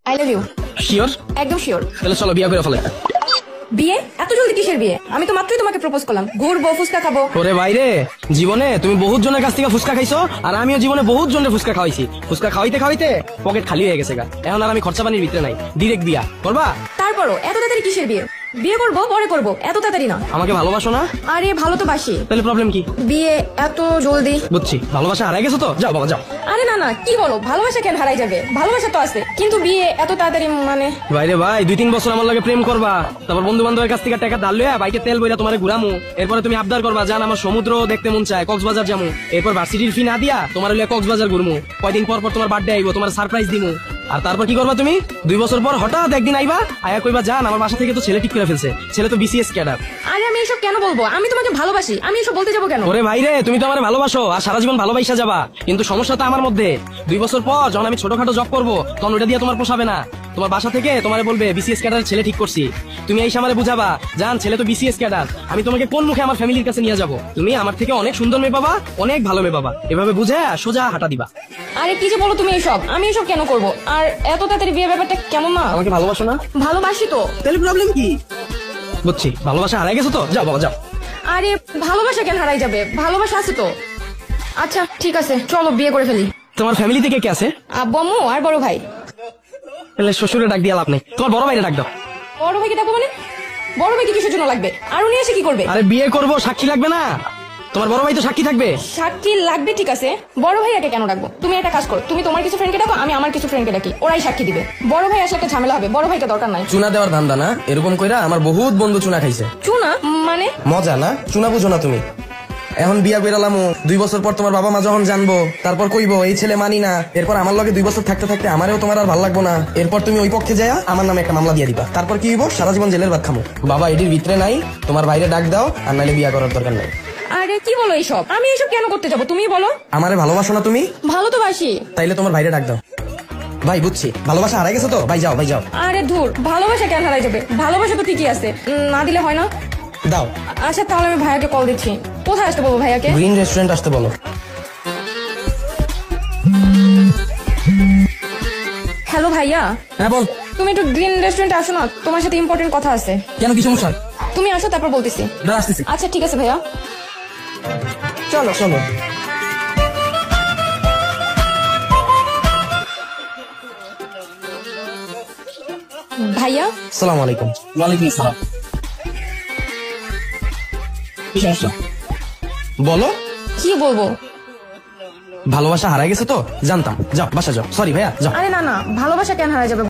I love you. Sure? একদম sure. তাহলে চলো বিয়ে করে ফেলে। বিয়ে? এত জলদি কিসের বিয়ে? আমি তো মাত্রই তোমাকে প্রপোজ করলাম, ঘুরবো, ফুচকা খাবো। ওরে বাইরে, জীবনে তুমি বহুত জনের কাছ থেকে ফুচকা খাইছো, আর আমিও জীবনে বহুত জনের ফুচকা খাওয়াইছি। ফুচকা খাওয়াইতে খাওয়াইতে পকেট খালি হয়ে গেছে গা। এখন আর আমি খরচা পানির ভিতরে নাই। ডিরেক্ট বিয়া করবা? তারপরও এত তাড়াতাড়ি কিসের বিয়ে? বিয়ে করবো, পরে করবো, এত তাড়াতাড়ি না। আমাকে ভালোবাসো না? আরে ভালো তো বাসি। তাহলে প্রবলেম কি? বিয়ে এত জলদি? বুঝছি, ভালোবাসা হারাই গেছো তো। যাও বাবা যাও। আরে না না, কি বলো, ভালোবাসা কেন হারাই যাবে? ভালোবাসা তো আছে, কিন্তু বিয়ে এত তাড়াতাড়ি মানে? বাইরে ভাই, 2-3 বছর আমার লাগে প্রেম করবা, তারপর বন্ধু বান্ধবের কাছ থেকে টাকা ধার লইয়া বাইকে তেল বইরা তোমারে ঘুরামু, এরপরে তুমি আবদার করবা জান আমার সমুদ্র দেখতে মন চায়, কক্সবাজার যামু, এরপর ভার্সিটির ফি না দিয়া তোমার লইয়া কক্সবাজার ঘুরমু, কয়দিন পর পর তোমার বার্থডে আইবো, তোমার সারপ্রাইজ দিমু। আর তারপর কি করবা তুমি? 2 বছর পর হঠাৎ একদিন আইবা, আয়া কইবা জান আমার বাসা থেকে তো ছেলে ঠিক করে ফেলছে, ছেলে তো বিসিএস ক্যাডার। আরে আমি এসব কেন বলবো? আমি তোমাকে ভালোবাসি, আমি এসব বলতে যাবো কেন? ওরে ভাই রে, তুমি তো আমার ভালোবাসো আর সারা জীবন ভালোবাসা যাবা, কিন্তু সমস্যাটা আমার মধ্যে। 2 বছর পর যখন আমি ছোটখাটো জব করবো, তখন ওটা দিয়ে তোমার পোষাবে না। তোমার বাসা থেকে তোমার বলবে বিসিএস ক্যাডার ছেলে ঠিক করছি, তুমি এই সামারে বুঝাবা জান ছেলে তো বিসিএস ক্যাডার, আমি তোমাকে কোন মুখে আমার ফ্যামিলির কাছে নিয়ে যাবো? তুমি আমার থেকে অনেক সুন্দর মেয়ে পাবা, অনেক ভালো মেয়ে পাবা, এভাবে বুঝে সোজা হাঁটা দিবা। আরে কি যে বলো তুমি এসব, আমি এসব কেন করবো? আর এত তাড়াতাড়ি বিয়ে ব্যাপারটা কেমন না? আমাকে ভালোবাসো না? ভালোবাসি তো। তাহলে প্রবলেম কি? বুঝছি, ভালোবাসা হারাই গেছো তো। যাও বাবা যাও। আরে ভালোবাসা কেন হারাই যাবে? ভালোবাসা আছে তো। আচ্ছা ঠিক আছে, চলো বিয়ে করে ফেলি। তোমার ফ্যামিলি থেকে কে আছে? আব্বু আম্মু আর বড় ভাই। তাহলে শ্বশুরে ডাক দিয়ে লাভ নেই, তোমার বড় ভাইরে ডাক দাও। বড় ভাইকে ডাকবো মানে? বড় ভাইকে কিসের জন্য লাগবে? আর উনি এসে কি করবে? আরে বিয়ে করবো, সাক্ষী লাগবে না? তোমার বড় ভাই তো সাক্ষী থাকবে। সাক্ষী লাগবে ঠিক আছে, বড় ভাইয়াকে কেন ডাকবো? তুমি একটা কাজ করো, তুমি তোমার কিছু ফ্রেন্ডকে ডাকো, আমি আমার কিছু ফ্রেন্ডকে ডাকি, ওরাই সাক্ষী দিবে। বড় ভাই আসলে একটা ঝামেলা হবে, বড় ভাইটা দরকার নাই। চুনা দেওয়ার ধান্দা না, এরকম কইরা আমার বহুত বন্ধু চুনা খাইছে। চুনা মানে? মজা না, চুনা বুঝো না তুমি? এখন বিয়া কইরালামু, 2 বছর পর তোমার বাবা মা যখন জানবো, তারপর কইবো এই ছেলে মানি না, এরপর আমার লগে 2 বছর থাকতে থাকতে আমারও তোমার আর ভালো লাগবো না, এরপর তুমি ওই পক্ষে যায়া আমার নামে একটা মামলা দিয়ে দিবা, তারপর কি হইব? সারা জীবন জেলের ভাত খামো। বাবা এটির ভিতরে নাই, তোমার বাইরে ডাক দাও, আর নাইলে বিয়া করার দরকার নাই। আরে কি বলো এইসব? আমি এইসব কেন করতে যাবো? তুমি বলো। আমারে ভালোবাসো না তুমি? ভালো তো বাসি। তাইলে তোমার বাইরে ডাক দাও। ভাই বুঝছি, ভালোবাসা হারাই গেছে তো, ভাই যাও ভাই যাও। আরে ধুর, ভালোবাসা কেন হারাই যাবে? ভালোবাসা তো ঠিকই আছে, না দিলে হয় না। দাও। আচ্ছা তাহলে আমি ভাইয়াকে কল দিচ্ছি। কোথায় আসতে বলবো ভাইয়াকে? গ্রিন রেস্টুরেন্ট আসতে বলো। হ্যালো ভাইয়া। হ্যাঁ বল। তুমি একটু গ্রিন রেস্টুরেন্টে আসো না, তোমার সাথে ইম্পর্টেন্ট কথা আছে। কেন, কি সমস্যা? তুমি আসো, তারপর বলতেছি। আসতেছি। আচ্ছা ঠিক আছে ভাইয়া, চলো। চলো। ভাইয়া। আসসালামু আলাইকুম। ওয়ালাইকুম আসসালাম। কি সমস্যা? বলো। কি বলবো? ভালোবাসা হারাই গেছে তো, জানতাম। যাও বাসা যাও। সরি ভাইয়া, যাও। আরে না না, ভালোবাসা কেন হারাই যাবে?